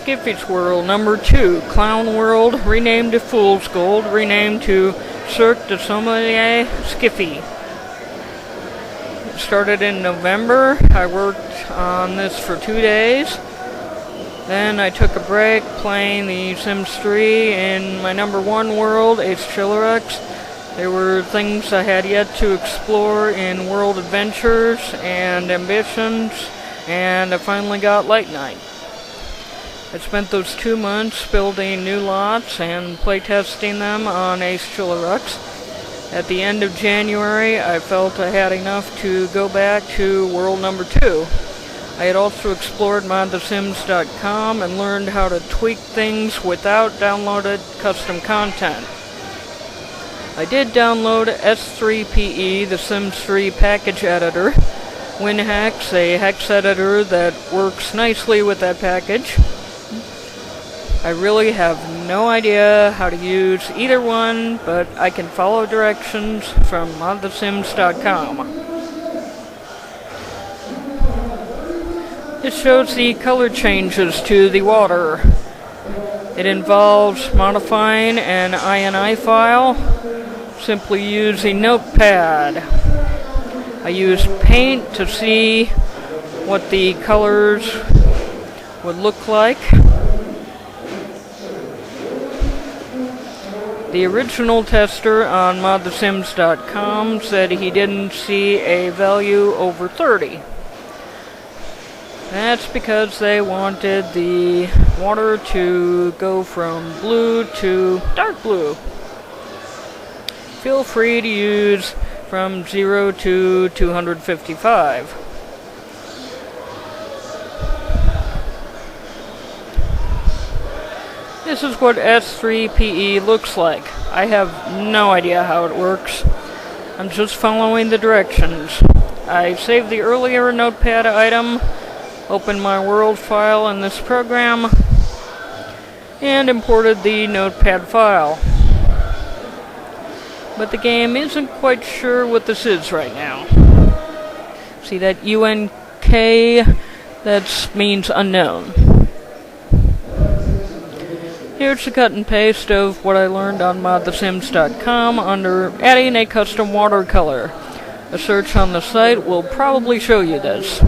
Skiffy's World number 2, Clown World, renamed to Fool's Gold, renamed to Cirque du Sommelier Sciffy. It started in November. I worked on this for 2 days. Then I took a break playing the Sims 3 in my number 1 world, Circus. There were things I had yet to explore in World Adventures and Ambitions, and I finally got Light Night. I spent those 2 months building new lots and playtesting them on Circus. At the end of January, I felt I had enough to go back to world number 2. I had also explored modthesims.com and learned how to tweak things without downloaded custom content. I did download S3PE, the Sims 3 package editor, WinHex, a hex editor that works nicely with that package. I really have no idea how to use either one, but I can follow directions from modthesims.com. It shows the color changes to the water. It involves modifying an INI file. Simply use a notepad. I use paint to see what the colors would look like. The original tester on modthesims.com said he didn't see a value over 30. That's because they wanted the water to go from blue to dark blue. Feel free to use from 0 to 255. This is what S3PE looks like. I have no idea how it works. I'm just following the directions. I saved the earlier notepad item, opened my world file in this program, and imported the notepad file. But the game isn't quite sure what this is right now. See that UNK? That means unknown. Here's the cut and paste of what I learned on modthesims.com under adding a custom watercolor. A search on the site will probably show you this.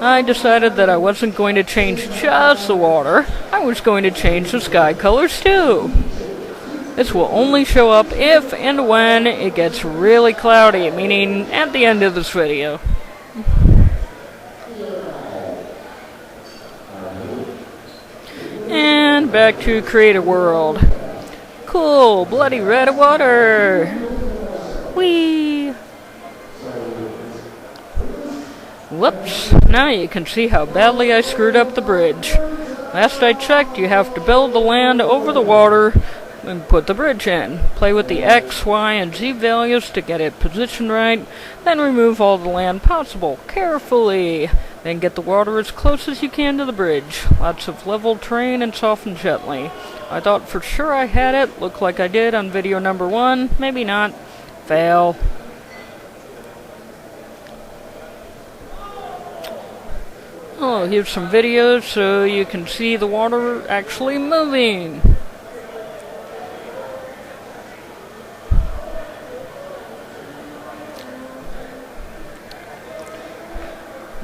I decided that I wasn't going to change just the water, I was going to change the sky colors too. This will only show up if and when it gets really cloudy, meaning at the end of this video. And back to Create a World. Cool, bloody red water! Whee! Whoops, now you can see how badly I screwed up the bridge. Last I checked, you have to build the land over the water and put the bridge in. Play with the X, Y, and Z values to get it positioned right, then remove all the land possible, carefully. Then get the water as close as you can to the bridge. Lots of level terrain and soften gently. I thought for sure I had it, looked like I did on video number 1, maybe not. Fail. Oh, here's some videos so you can see the water actually moving.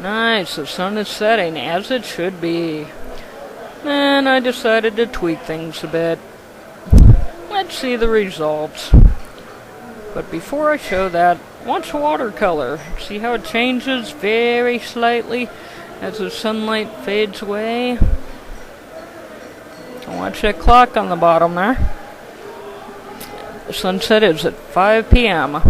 Nice, the sun is setting as it should be. And I decided to tweak things a bit. Let's see the results. But before I show that, watch watercolor. See how it changes very slightly as the sunlight fades away? Watch that clock on the bottom there. The sunset is at 5 p.m.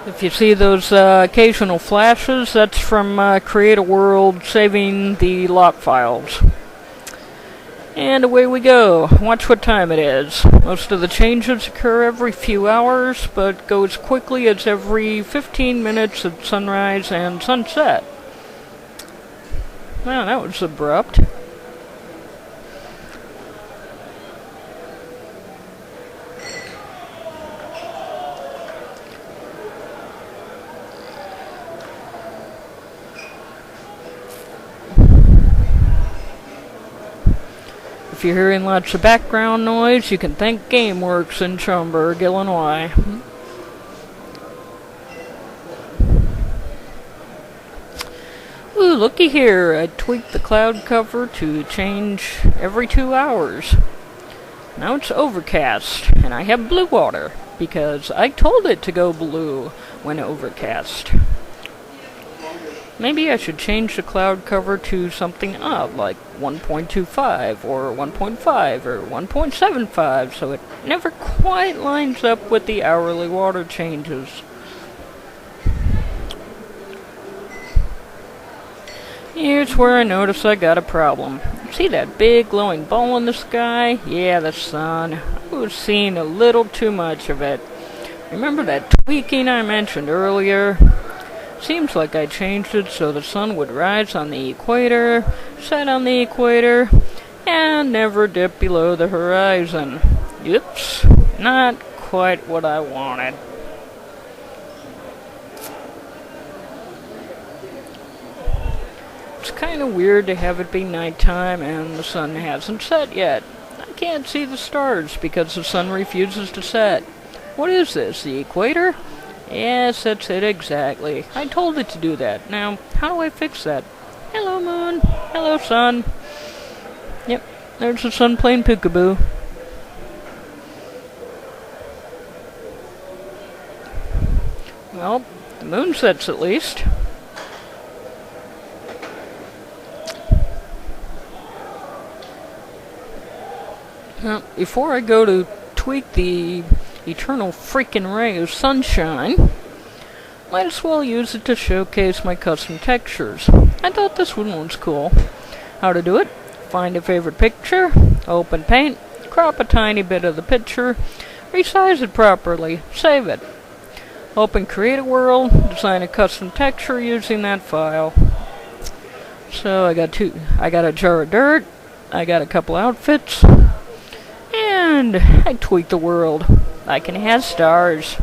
If you see those occasional flashes, that's from Create a World saving the lot files. And away we go. Watch what time it is. Most of the changes occur every few hours, but go as quickly as every 15 minutes at sunrise and sunset. Wow, that was abrupt. If you're hearing lots of background noise, you can thank GameWorks in Schaumburg, Illinois. Ooh, looky here. I tweaked the cloud cover to change every 2 hours. Now it's overcast, and I have blue water, because I told it to go blue when overcast. Maybe I should change the cloud cover to something odd, like 1.25, or 1.5, or 1.75, so it never quite lines up with the hourly water changes. Here's where I notice I got a problem. See that big glowing ball in the sky? Yeah, the sun. I was seeing a little too much of it. Remember that tweaking I mentioned earlier? Seems like I changed it so the sun would rise on the equator, set on the equator, and never dip below the horizon. Oops, not quite what I wanted. It's kind of weird to have it be nighttime and the sun hasn't set yet. I can't see the stars because the sun refuses to set. What is this, the equator? Yes, that's it exactly. I told it to do that. Now, how do I fix that? Hello, moon. Hello, sun. Yep, there's the sun playing peekaboo. Well, the moon sets at least. Now, before I go to tweak the eternal freaking ray of sunshine, might as well use it to showcase my custom textures. I thought this one was cool. How to do it? Find a favorite picture, open paint, crop a tiny bit of the picture, resize it properly, save it. Open Create a World, design a custom texture using that file. So I got a jar of dirt, I got a couple outfits, and I tweaked the world. I can have stars.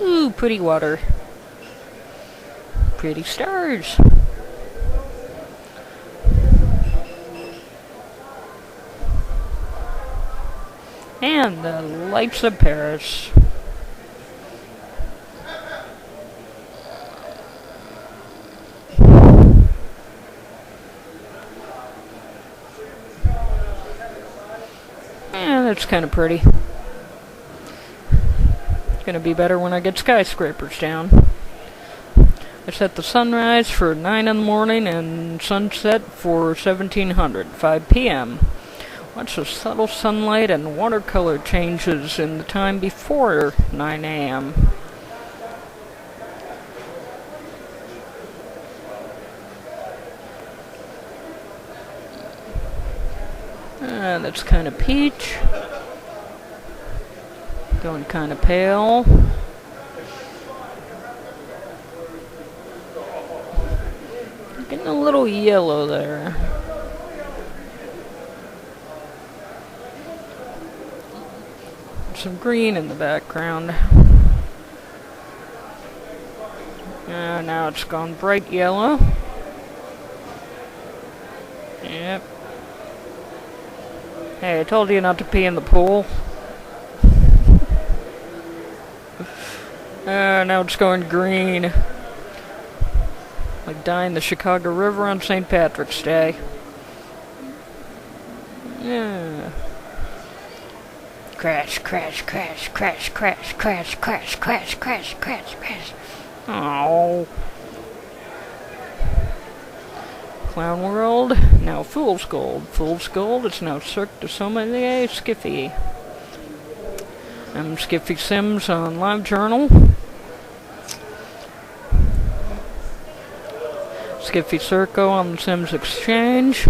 Ooh, pretty water. Pretty stars. And the lights of Paris. Yeah, that's kind of pretty. It's gonna be better when I get skyscrapers down. I set the sunrise for 9 in the morning and sunset for 1700, 5 p.m. Watch the subtle sunlight and watercolor changes in the time before 9 a.m. That's kind of peach. Going kind of pale. Getting a little yellow there. Some green in the background. Now it's gone bright yellow. Yep. Hey, I told you not to pee in the pool. Now it's going green. Like dyeing the Chicago River on St. Patrick's Day. Yeah. Crash, crash, crash, crash, crash, crash, crash, crash, crash, crash, crash. Oh. Clown World, now Fool's Gold. Fool's Gold is now Cirque du Sommelier Sciffy. I'm Skiffy Sims on LiveJournal. SciffyCirco on the Sims Exchange.